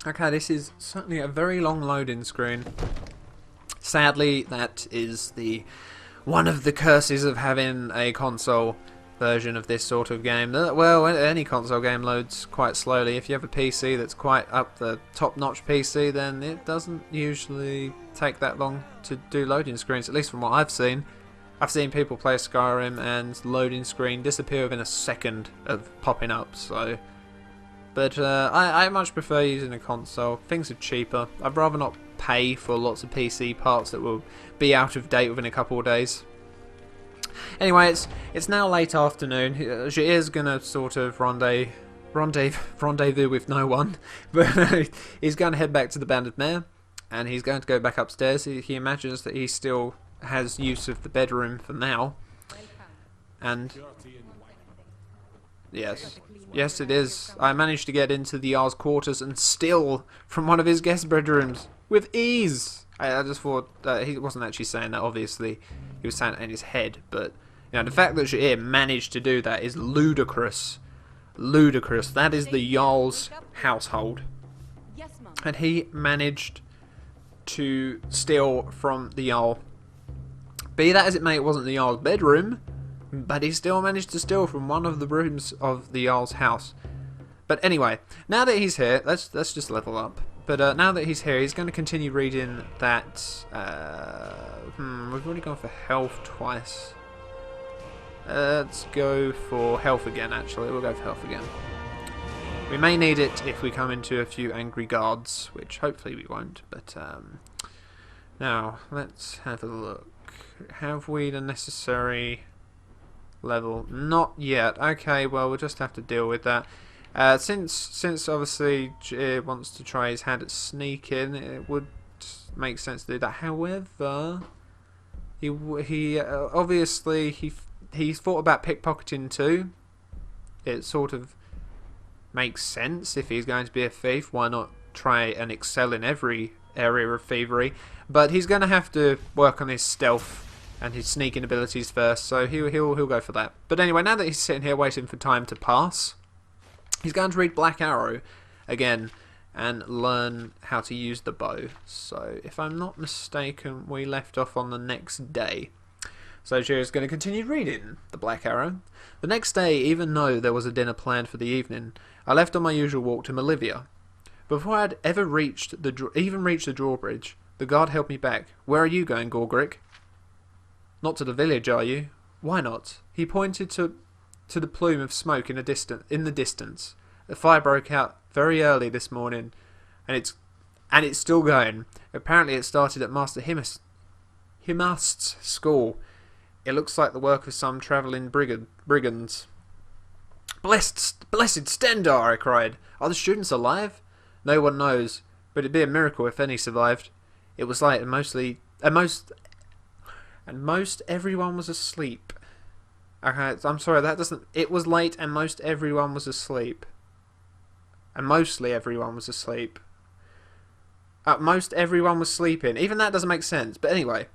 Okay, this is certainly a very long loading screen. Sadly, that is the one of the curses of having a console version of this sort of game. Well, any console game loads quite slowly. If you have a PC that's quite up the top-notch PC, then it doesn't usually take that long to do loading screens, at least from what I've seen. I've seen people play Skyrim and loading screen disappear within a second of popping up, so... But I much prefer using a console. Things are cheaper. I'd rather not pay for lots of PC parts that will be out of date within a couple of days. Anyway, it's now late afternoon. Jair's gonna sort of rendezvous with no one, but he's going to head back to the Band of Mare, and he's going to go back upstairs. He imagines that he still has use of the bedroom for now, and yes, it is. I managed to get into the Jarl's quarters and steal from one of his guest bedrooms with ease. I just thought he wasn't actually saying that. Obviously, he was saying it in his head. But the fact that Jair managed to do that is ludicrous. Ludicrous. That is the Jarl's household, and he managed to steal from the Jarl. Be that as it may, it wasn't the Jarl's bedroom, but he still managed to steal from one of the rooms of the Jarl's house. But anyway, now that he's here, let's just level up. But now that he's here, he's going to continue reading that... we've already gone for health twice. Let's go for health again, actually. We'll go for health again. We may need it if we come into a few angry guards, which hopefully we won't. But now, let's have a look. Have we the necessary... level? Not yet. Okay, well, we'll just have to deal with that. Since obviously Jair wants to try his hand at sneaking, it would make sense to do that. However, he obviously he's thought about pickpocketing too. It sort of makes sense if he's going to be a thief. Why not try and excel in every area of thievery? But he's going to have to work on his stealth and his sneaking abilities first, so he'll go for that. But anyway, now that he's sitting here waiting for time to pass, he's going to read Black Arrow again and learn how to use the bow. So if I'm not mistaken, we left off on the next day. So Jair's going to continue reading the Black Arrow. The next day, even though there was a dinner planned for the evening, I left on my usual walk to Malivia. Before I had ever reached the drawbridge, the guard held me back. "Where are you going, Gorgrick?" "Not to the village, are you?" "Why not?" He pointed to the plume of smoke in the distance. The fire broke out very early this morning, and it's still going. Apparently, it started at Master Himast's school. It looks like the work of some travelling brigands. Blessed Stendar!" I cried. "Are the students alive?" "No one knows, but it'd be a miracle if any survived. It was late and most everyone was asleep." Okay, I'm sorry, that doesn't... It was late and most everyone was asleep. And mostly everyone was asleep. Most everyone was sleeping. Even that doesn't make sense. But anyway,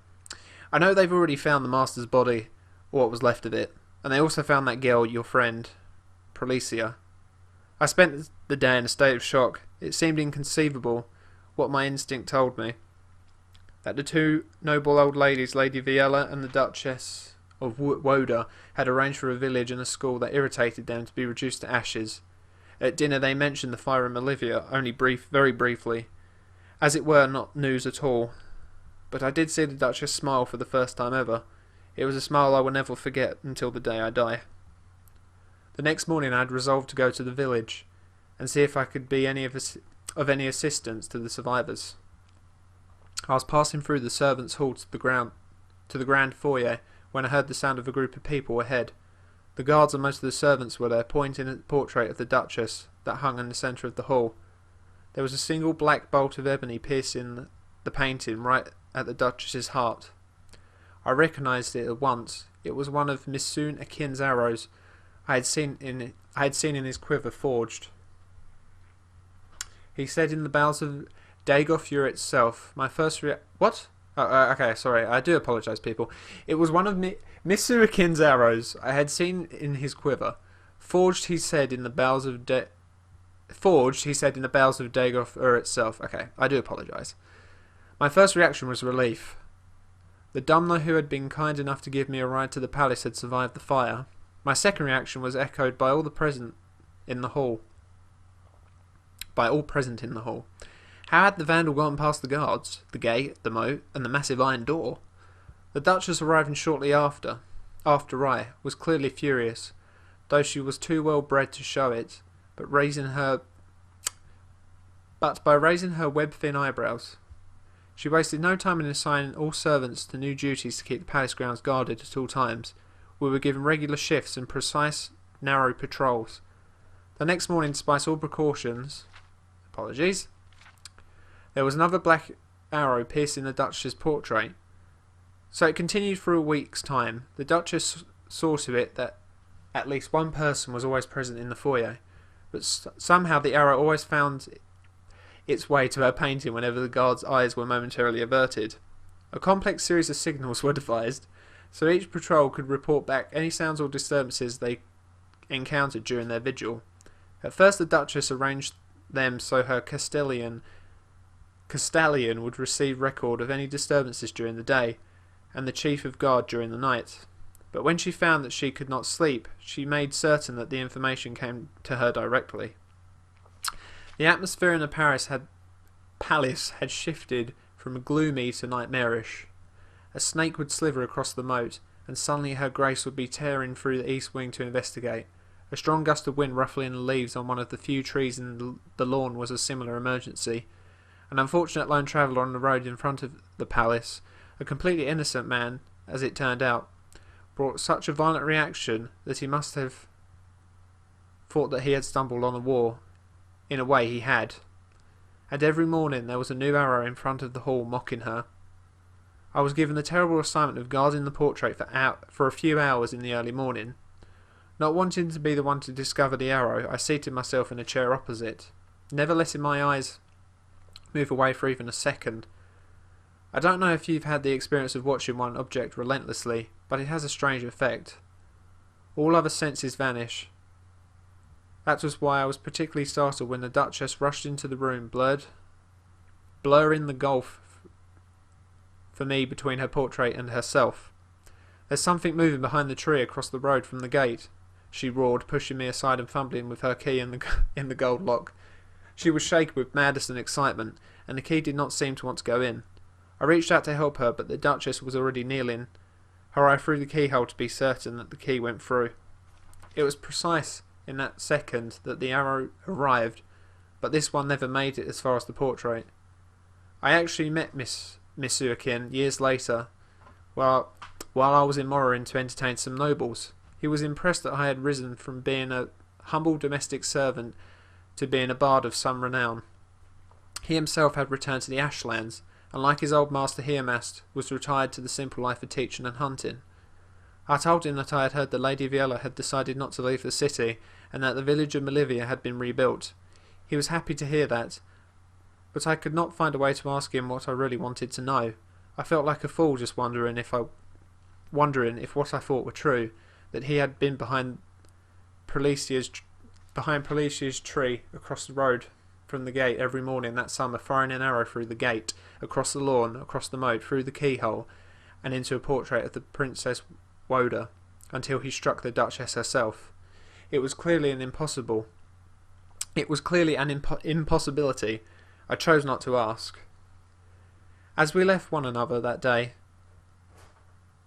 I know they've already found the Master's body, or what was left of it. And they also found that girl, your friend, Prolicia. I spent the day in a state of shock. It seemed inconceivable what my instinct told me. That the two noble old ladies, Lady Viella and the Duchess of Woda, had arranged for a village and a school that irritated them to be reduced to ashes. At dinner they mentioned the fire in Malivia, only very briefly. As it were, not news at all. But I did see the Duchess smile for the first time ever. It was a smile I will never forget until the day I die. The next morning I had resolved to go to the village and see if I could be of any assistance to the survivors. I was passing through the servants' hall to the grand foyer when I heard the sound of a group of people ahead. The guards and most of the servants were there, pointing at the portrait of the Duchess that hung in the centre of the hall. There was a single black bolt of ebony piercing the painting right at the Duchess's heart. I recognised it at once. It was one of Missoon Akin's arrows I had seen in his quiver forged. He said in the bowels of Dagofur itself, my first What? Okay, sorry. I do apologise, people. It was one of Misuakin's arrows I had seen in his quiver. Forged, he said, in the bowels of forged, he said, in the bowels of Dagoth itself. Okay, I do apologise. My first reaction was relief. The Dumner who had been kind enough to give me a ride to the palace had survived the fire. My second reaction was echoed by all present in the hall. How had the vandal gotten past the guards, the gate, the moat, and the massive iron door? The Duchess, arriving shortly after I, was clearly furious, though she was too well bred to show it, but by raising her web-thin eyebrows. She wasted no time in assigning all servants to new duties to keep the palace grounds guarded at all times. We were given regular shifts and precise, narrow patrols. The next morning, despite all precautions, there was another black arrow piercing the Duchess's portrait. So it continued for a week's time. The Duchess saw to it that at least one person was always present in the foyer, but somehow the arrow always found its way to her painting whenever the guard's eyes were momentarily averted. A complex series of signals were devised, so each patrol could report back any sounds or disturbances they encountered during their vigil. At first the Duchess arranged them so her Castellan would receive record of any disturbances during the day, and the chief of guard during the night. But when she found that she could not sleep, she made certain that the information came to her directly. The atmosphere in the palace had shifted from gloomy to nightmarish. A snake would slither across the moat, and suddenly her grace would be tearing through the east wing to investigate. A strong gust of wind ruffling the leaves on one of the few trees in the lawn was a similar emergency. An unfortunate lone traveller on the road in front of the palace, a completely innocent man, as it turned out, brought such a violent reaction that he must have thought that he had stumbled on a war. In a way he had. And every morning there was a new arrow in front of the hall mocking her. I was given the terrible assignment of guarding the portrait for a few hours in the early morning. Not wanting to be the one to discover the arrow, I seated myself in a chair opposite, never letting my eyes move away for even a second. I don't know if you've had the experience of watching one object relentlessly, but it has a strange effect. All other senses vanish. That was why I was particularly startled when the Duchess rushed into the room, blurring the gulf for me between her portrait and herself. There's something moving behind the tree across the road from the gate, she roared, pushing me aside and fumbling with her key in the gold lock. She was shaken with madness and excitement, and the key did not seem to want to go in. I reached out to help her, but the Duchess was already kneeling, her eye through the keyhole to be certain that the key went through. It was precise in that second that the arrow arrived, but this one never made it as far as the portrait. I actually met Miss Uakin years later, while I was in Mare to entertain some nobles. He was impressed that I had risen from being a humble domestic servant to being a bard of some renown. He himself had returned to the Ashlands, and like his old master Hearmast, was retired to the simple life of teaching and hunting. I told him that I had heard the Lady Viella had decided not to leave the city, and that the village of Malivia had been rebuilt. He was happy to hear that, but I could not find a way to ask him what I really wanted to know. I felt like a fool just wondering if what I thought were true, that he had been behind Prelicia's tree across the road from the gate every morning that summer, firing an arrow through the gate, across the lawn, across the moat, through the keyhole, and into a portrait of the Princess Woda, until he struck the Duchess herself. It was clearly an impossibility. I chose not to ask. As we left one another that day,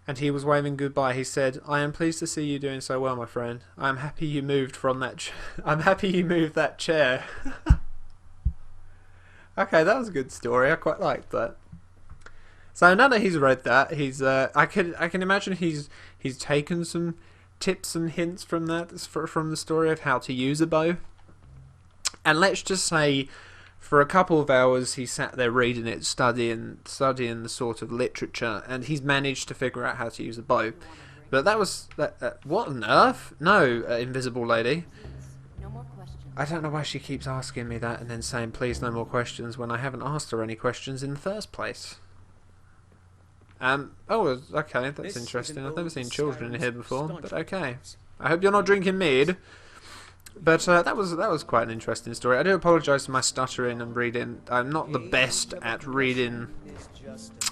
and he was waving goodbye, he said, "I am pleased to see you doing so well, my friend. I am happy you moved from that. I'm happy you moved that chair." Okay, that was a good story. I quite liked that. So now that he's read that, I can imagine he's taken some tips and hints from that from the story of how to use a bow. And let's just say, for a couple of hours, he sat there reading it, studying the sort of literature, and he's managed to figure out how to use a bow. But that was what on earth? No, invisible lady. I don't know why she keeps asking me that and then saying please no more questions when I haven't asked her any questions in the first place. Oh, okay, that's interesting. I've never seen children in here before, but okay. I hope you're not drinking mead. But that was quite an interesting story. I do apologise for my stuttering and reading. I'm not the best at reading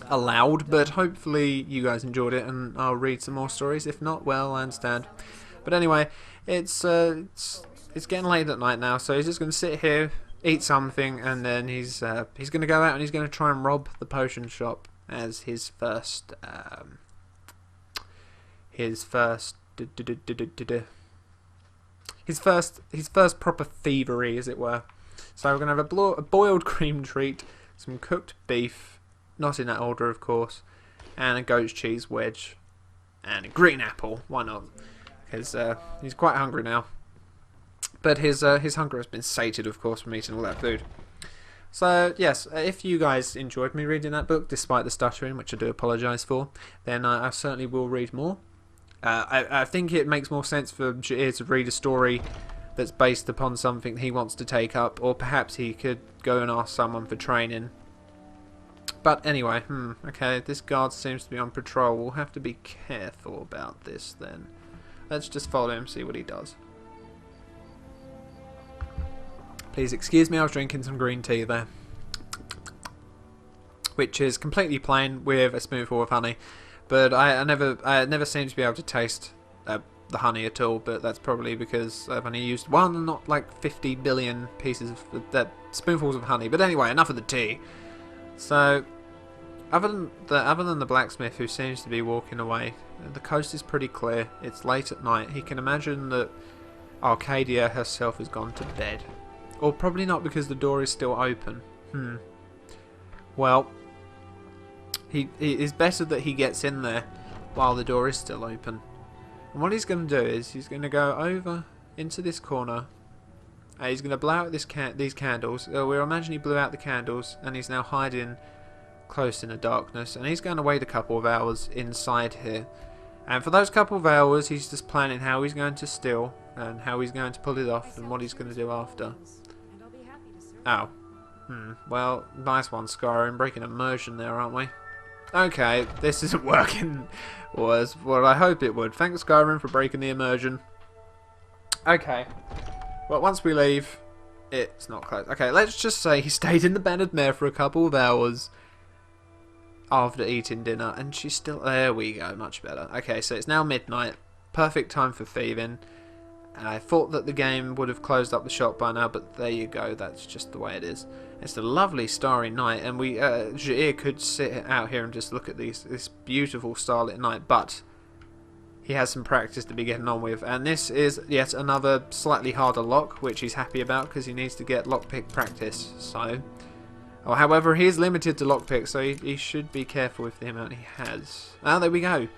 aloud, but hopefully you guys enjoyed it, and I'll read some more stories. If not, well, I understand. But anyway, it's getting late at night now, so he's just going to sit here, eat something, and then he's going to go out and he's going to try and rob the potion shop as his first proper thievery, as it were. So we're going to have a boiled cream treat, some cooked beef, not in that order of course, and a goat's cheese wedge, and a green apple. Why not? Because he's quite hungry now. But his hunger has been sated, of course, from eating all that food. So yes, if you guys enjoyed me reading that book, despite the stuttering, which I do apologise for, then I certainly will read more. I think it makes more sense for Jair to read a story that's based upon something he wants to take up, or perhaps he could go and ask someone for training. But anyway, okay, this guard seems to be on patrol. We'll have to be careful about this then. Let's just follow him, see what he does. Please excuse me, I was drinking some green tea there. Which is completely plain with a spoonful of honey. But I never seem to be able to taste the honey at all, but that's probably because I've only used one and not like 50 billion pieces of spoonfuls of honey. But anyway, enough of the tea. So, other than the blacksmith who seems to be walking away, the coast is pretty clear. It's late at night. He can imagine that Arcadia herself has gone to bed. Or probably not, because the door is still open. Well, it is better that he gets in there while the door is still open. And what he's going to do is he's going to go over into this corner. He's going to blow out these candles. We'll imagine he blew out the candles and he's now hiding close in the darkness. And he's going to wait a couple of hours inside here. And for those couple of hours, he's just planning how he's going to steal and how he's going to pull it off and what he's going to do after. Oh. Well, nice one, Skyrim. Breaking immersion there, aren't we? Okay, this isn't working. Was what I hope it would. Thanks, Skyrim, for breaking the immersion. Okay. Well, once we leave, it's not close. Okay, let's just say he stayed in the Banded Mare for a couple of hours after eating dinner, and she's still... There we go, much better. Okay, so it's now midnight. Perfect time for thieving. And I thought that the game would have closed up the shop by now, but there you go, that's just the way it is. It's a lovely starry night, and Jair could sit out here and just look at this beautiful starlit night, but he has some practice to be getting on with, and this is yet another slightly harder lock, which he's happy about because he needs to get lockpick practice. So, however, he is limited to lockpick, so he should be careful with the amount he has. Ah, there we go.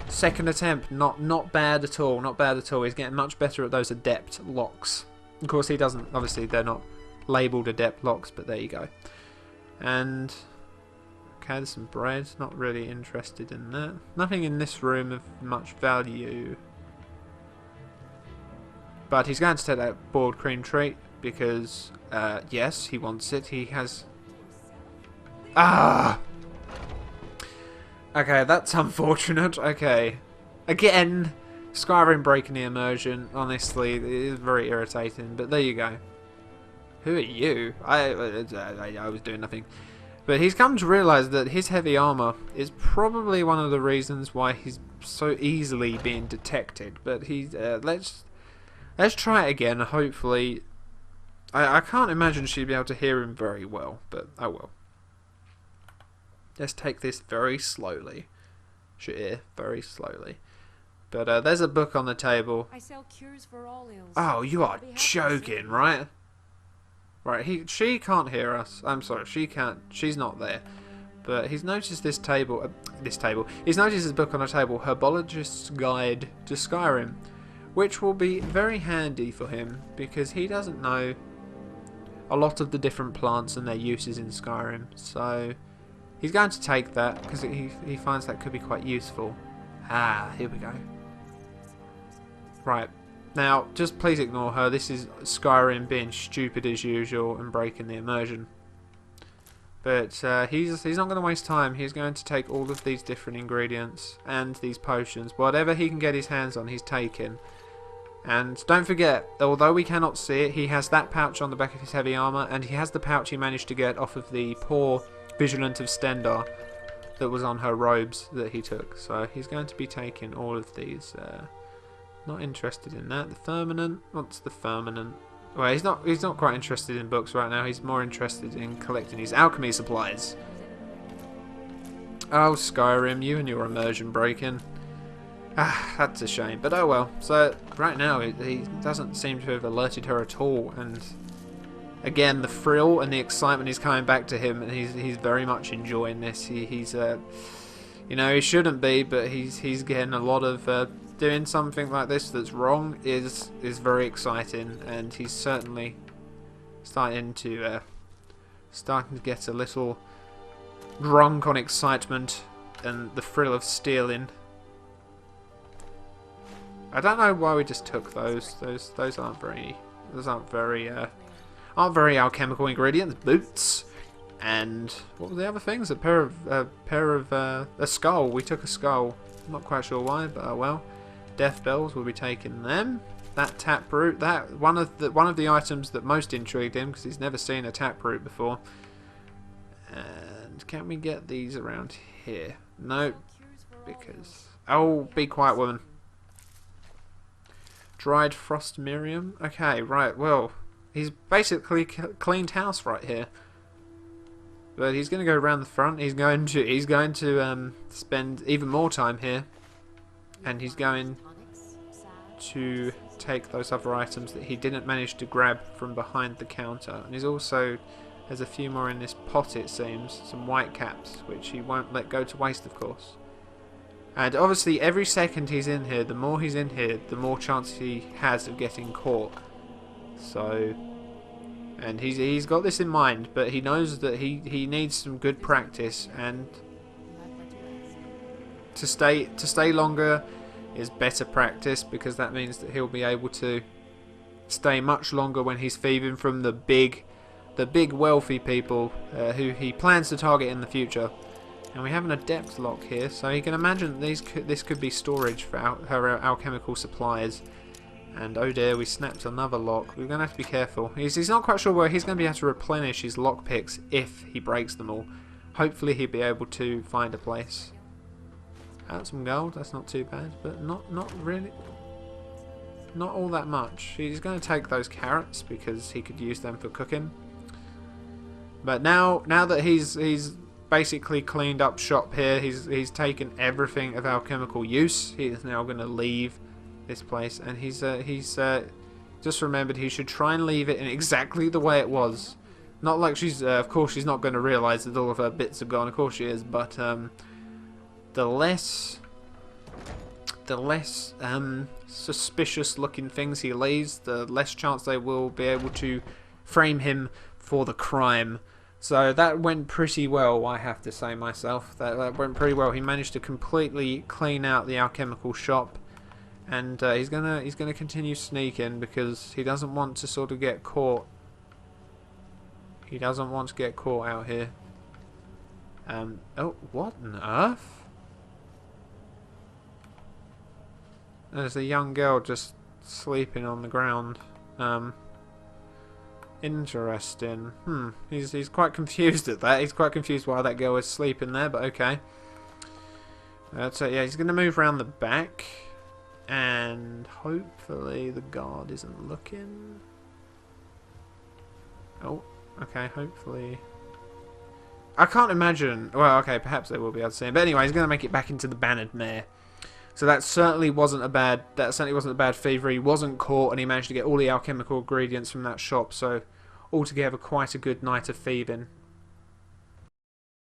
Second attempt, not bad at all, not bad at all. He's getting much better at those adept locks. Of course, he doesn't. Obviously, they're not labelled adept locks, but there you go. And okay, there's some bread. Not really interested in that. Nothing in this room of much value. But he's going to take that boiled cream treat because, yes, he wants it. He has. Ah. Okay, that's unfortunate. Okay. Again, Skyrim breaking the immersion. Honestly, it is very irritating. But there you go. Who are you? I was doing nothing. But he's come to realise that his heavy armour is probably one of the reasons why he's so easily being detected. But he's let's try it again. Hopefully, I can't imagine she'd be able to hear him very well. But oh well. Let's take this very slowly. Jair, very slowly. But there's a book on the table. I sell cures for all ills. Oh, you are joking, right? Right, she can't hear us. I'm sorry, she can't. She's not there. But he's noticed this table. He's noticed this book on a table, Herbologist's Guide to Skyrim, which will be very handy for him because he doesn't know a lot of the different plants and their uses in Skyrim. So he's going to take that because he finds that could be quite useful. Ah, here we go. Right. Now, just please ignore her. This is Skyrim being stupid as usual and breaking the immersion. But he's not going to waste time. He's going to take all of these different ingredients and these potions. Whatever he can get his hands on, he's taking. And don't forget, although we cannot see it, he has that pouch on the back of his heavy armour, and he has the pouch he managed to get off of the poor Vigilant of Stendar that was on her robes that he took. So he's going to be taking all of these. Not interested in that. The Firmament. What's the Firmament? Well, he's not quite interested in books right now. He's more interested in collecting his alchemy supplies. Oh, Skyrim, you and your immersion breaking. Ah, that's a shame, but oh well. So right now he doesn't seem to have alerted her at all, and again the thrill and the excitement is coming back to him, and he's very much enjoying this. He's you know, he shouldn't be, but he's getting a lot of doing something like this that's wrong is very exciting, and he's certainly starting to get a little drunk on excitement and the thrill of stealing. I don't know why we just took those. Those aren't very alchemical ingredients. Boots and what were the other things? A skull. We took a skull. I'm not quite sure why, but oh well. Death bells. We'll be taking them. That taproot. That one of the items that most intrigued him because he's never seen a taproot before. And can we get these around here? No, because be quiet, woman. Dried frost Miriam. Okay, right. Well, he's basically cleaned house right here. But he's going to go around the front. He's going to spend even more time here, and he's going to take those other items that he didn't manage to grab from behind the counter. And he's also there's a few more in this pot, it seems, some white caps, which he won't let go to waste, of course. And obviously every second he's in here, the more he's in here, the more chance he has of getting caught. So, and he's got this in mind, but he knows that he needs some good practice, and to stay longer is better practice, because that means that he'll be able to stay much longer when he's thieving from the big wealthy people who he plans to target in the future. And we have an adept lock here, so you can imagine this could be storage for her alchemical supplies. And oh dear, we snapped another lock. We're going to have to be careful. He's not quite sure where he's going to be able to replenish his lockpicks if he breaks them all. Hopefully he'll be able to find a place. Some gold, that's not too bad, but not really, not all that much. He's going to take those carrots because he could use them for cooking. But now that he's basically cleaned up shop here, he's taken everything of alchemical use. He is now going to leave this place, and he's just remembered he should try and leave it in exactly the way it was. Not like of course she's not going to realise that all of her bits are gone. Of course she is, but the less suspicious looking things he leaves, the less chance they will be able to frame him for the crime. So that went pretty well, I have to say myself. That went pretty well. He managed to completely clean out the alchemical shop, and he's gonna continue sneaking because he doesn't want to sort of get caught. He doesn't want to get caught out here. Oh, what on earth? There's a young girl just sleeping on the ground. Interesting. He's quite confused at that. He's quite confused why that girl is sleeping there, but okay. So yeah, he's going to move around the back, and hopefully the guard isn't looking. Oh, okay, hopefully. I can't imagine. Well, okay, perhaps they will be able to see him. But anyway, he's going to make it back into the bannered mare. So that certainly wasn't a bad thievery. He wasn't caught, and he managed to get all the alchemical ingredients from that shop. So altogether, quite a good night of thieving.